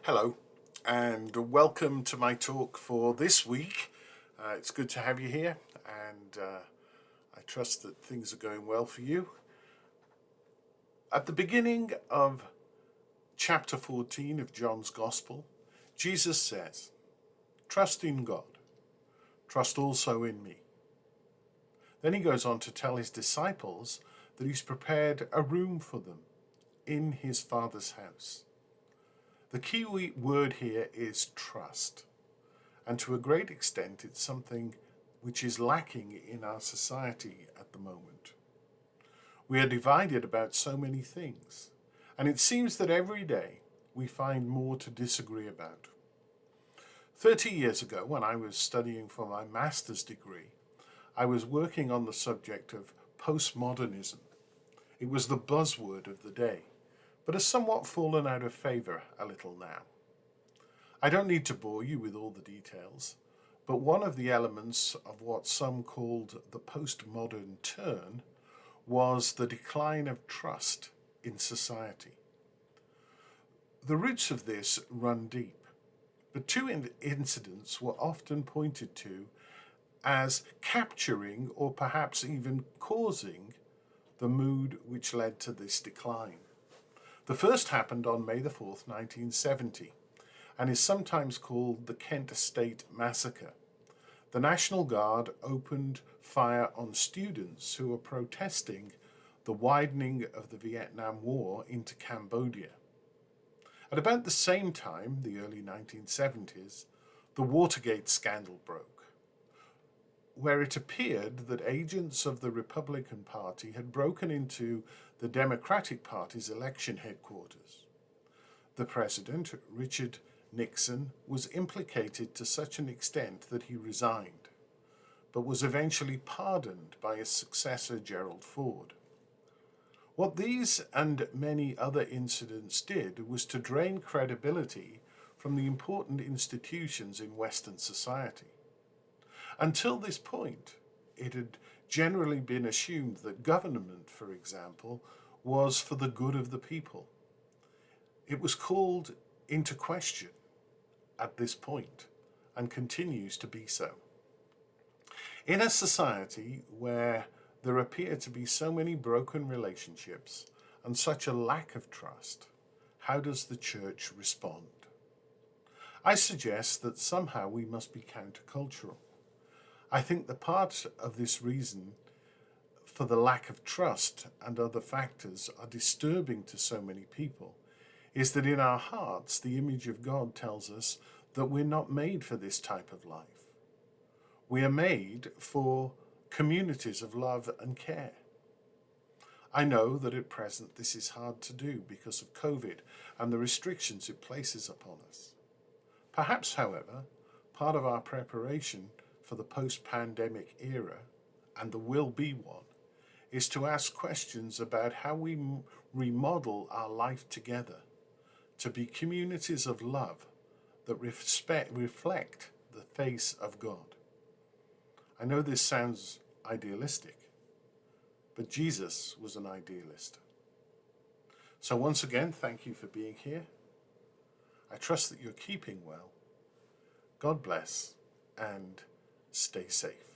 Hello, and welcome to my talk for this week. It's good to have you here, and I trust that things are going well for you. At the beginning of chapter 14 of John's Gospel, Jesus says, "Trust in God, trust also in me." Then he goes on to tell his disciples that he's prepared a room for them in his Father's house. The key word here is trust. And to a great extent, it's something which is lacking in our society at the moment. We are divided about so many things, and it seems that every day we find more to disagree about. 30 years ago, when I was studying for my master's degree, I was working on the subject of postmodernism. It was the buzzword of the day, but has somewhat fallen out of favor a little now. I don't need to bore you with all the details, but one of the elements of what some called the postmodern turn was the decline of trust in society. The roots of this run deep, but two incidents were often pointed to as capturing or perhaps even causing the mood which led to this decline. The first happened on May the 4th, 1970, and is sometimes called the Kent State Massacre. The National Guard opened fire on students who were protesting the widening of the Vietnam War into Cambodia. At about the same time, the early 1970s, the Watergate scandal broke, where it appeared that agents of the Republican Party had broken into the Democratic Party's election headquarters. The president, Richard Nixon, was implicated to such an extent that he resigned, but was eventually pardoned by his successor, Gerald Ford. What these and many other incidents did was to drain credibility from the important institutions in Western society. Until this point, it had generally been assumed that government, for example, was for the good of the people. It was called into question at this point and continues to be so. In a society where there appear to be so many broken relationships and such a lack of trust, how does the church respond? I suggest that somehow we must be countercultural. I think the part of this reason for the lack of trust and other factors are disturbing to so many people is that in our hearts the image of God tells us that we're not made for this type of life. We are made for communities of love and care. I know that at present this is hard to do because of COVID and the restrictions it places upon us. Perhaps, however, part of our preparation for the post-pandemic era, and there will be one, is to ask questions about how we remodel our life together to be communities of love that reflect the face of God. I know this sounds idealistic, but Jesus was an idealist. So once again, thank you for being here. I trust that you're keeping well. God bless and stay safe.